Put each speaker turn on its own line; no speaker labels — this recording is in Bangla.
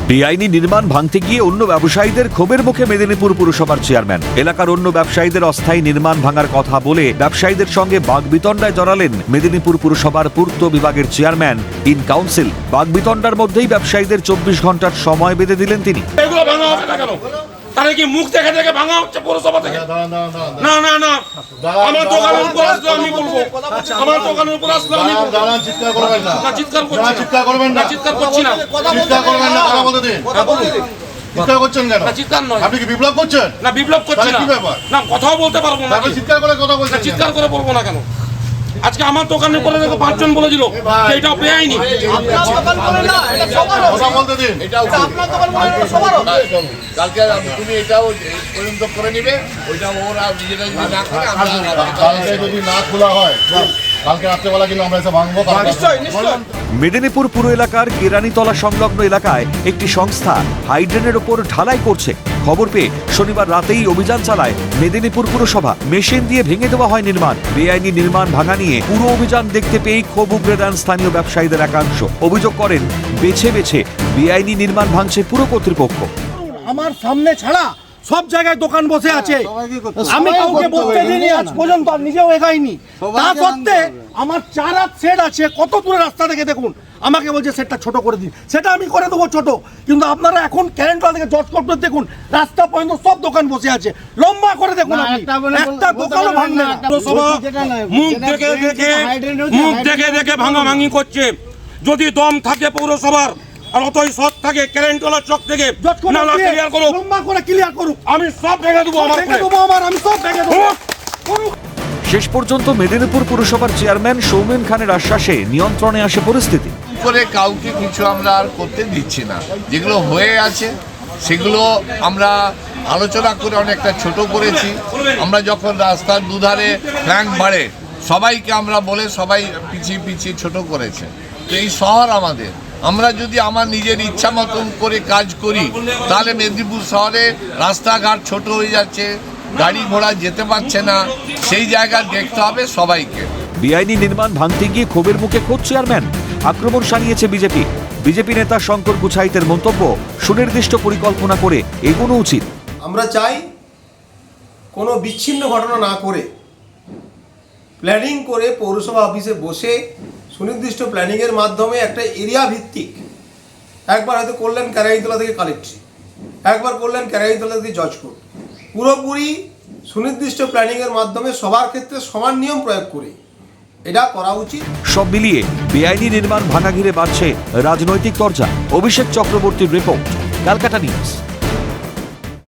বেআইনি নির্মাণ ভাঙতে গিয়ে অন্য ব্যবসায়ীদের ক্ষোভের মুখে মেদিনীপুর পুরসভার চেয়ারম্যান। এলাকার অন্য ব্যবসায়ীদের অস্থায়ী নির্মাণ ভাঙার কথা বলে ব্যবসায়ীদের সঙ্গে বাগবিতণ্ডায় জড়ালেন মেদিনীপুর পুরসভার পূর্ত বিভাগের চেয়ারম্যান ইন কাউন্সিল। বাগবিতণ্ডার মধ্যেই ব্যবসায়ীদের 24 ঘন্টার সময় বেঁধে দিলেন তিনি।
তাহলে কি মুখ দেখে দেখে ভাঙা হচ্ছে পৌরসভা থেকে? না না না, আমার দোকানের উপর আসলে আমি বলবো, আমার দোকানের উপর আসলে আমি
চিৎকার করবেন না,
চিৎকার করছি,
চিৎকার করবেন না,
চিৎকার করছি না,
চিৎকার করবেন না, কথা বলতে দিন। চিৎকার করছেন কেন?
না চিৎকার নয়।
আপনি কি বিপ্লব করছেন?
না বিপ্লব করছি না।
কি ব্যাপার?
না কথাও বলতে পারবো না।
আপনি চিৎকার করে কথা বলছেন?
চিৎকার করে বলবো না কেন? আজকে আমার দোকানের উপরে দেখো 5 জন বলেছিল এটা বেআইনি।
কথা বলতে দিন।
কালকে তুমি এটাও পর্যন্ত করে নিবে, ওইটা ওরা নিজেরা যদি না করে
কালকে যদি না খোলা হয় কালকে রাত্রেবেলা কিন্তু আমরা এসে ভাঙবো।
মেদিনীপুর পুর এলাকার কেরানীতলা সংলগ্ন এলাকায় একটি সংস্থা হাইড্রেনের ওপর ঢালাই করছে। খবর পেয়ে শনিবার রাতেই অভিযান চালায় মেদিনীপুর পুরসভা। মেশিন দিয়ে ভেঙে দেওয়া হয় নির্মাণ। বেআইনি নির্মাণ ভাঙা নিয়ে পুরো অভিযান দেখতে পেয়েই ক্ষোভ উগরে দেন স্থানীয় ব্যবসায়ীদের একাংশ। অভিযোগ করেন বেছে বেছে বেআইনি নির্মাণ ভাঙছে পুর কর্তৃপক্ষ।
আমার সামনে ছাড়া সব জায়গায় দোকান বসে আছে, আমি কাউকে বলতে দিইনি আজ পর্যন্ত, আর নিজেও এগাইনি। তা সত্ত্বে আমার 4 হাত সেট আছে, কত দূরে রাস্তা থেকে দেখুন, আমাকে বলছে সেটটা ছোট করে দিন। সেটা আমি করে দেবো ছোট, কিন্তু আপনারা এখন ক্যারেন্টলা থেকে জজ কর্পোরেট দেখুন, রাস্তা পর্যন্ত সব দোকান বসে আছে, লম্বা করে দেখুন, একটা দোকানও ভাঙবে না।
মুখ দেখে দেখে ভাঙাভাঙি করছে। যদি দম থাকে পৌরসভার আর অতই সৎ থাকে কারেন্টওয়ালা চক থেকে নালা ক্লিয়ার করুক,
লম্বা করে ক্লিয়ার করুক,
আমি সব ভেঙে দেবো।
আমি সব ভেঙে দেবো।
শেষ পর্যন্ত মেদিনীপুর পুরসভার চেয়ারম্যান সৌমেন খানের আশ্বাসে নিয়ন্ত্রণে আসে পরিস্থিতি।
করে কাউকে কিছু আমরা আর করতে দিচ্ছি না। যেগুলো হয়ে আছে সেগুলো আমরা আলোচনা করে অনেকটা ছোট করেছি। আমরা যখন রাস্তার দুধারে ফ্ল্যাঙ্ক বাড়ে সবাইকে আমরা বলে সবাই পিছিয়ে পিছিয়ে ছোট করেছে। তো এই শহর আমাদের, আমরা যদি আমার নিজের ইচ্ছা মতন করে কাজ করি তাহলে মেদিনীপুর শহরে রাস্তাঘাট ছোট হয়ে যাচ্ছে, গাড়ি ঘোড়া যেতে পারছে না। সেই জায়গা দেখতে হবে সবাইকে।
বেআইনি নির্মাণ ভাঙতে গিয়ে ক্ষোভের মুখে খোদ চেয়ারম্যান। আক্রমণ শানিয়েছে বিজেপি। বিজেপি নেতা শঙ্কর গুছাইতের মন্তব্য, সুনির্দিষ্ট পরিকল্পনা করে এগোনো উচিত।
আমরা চাই কোনো বিচ্ছিন্ন ঘটনা না করে প্ল্যানিং করে পৌরসভা অফিসে বসে সুনির্দিষ্ট প্ল্যানিংয়ের মাধ্যমে একটা এরিয়া ভিত্তিক, একবার হয়তো করলেন ক্যারাইতলা থেকে কালেক্টরি, একবার করলেন ক্যারাইতলা থেকে জজ কোর্ট, পুরোপুরি সুনির্দিষ্ট প্ল্যানিংয়ের মাধ্যমে সবার ক্ষেত্রে সমান নিয়ম প্রয়োগ করে এটা করা উচিত।
সব মিলিয়ে বেআইনি নির্মাণ ভাঙা ঘিরে বাড়ছে রাজনৈতিক চর্চা। অভিষেক চক্রবর্তীর রিপোর্ট, ক্যালকাটা নিউজ।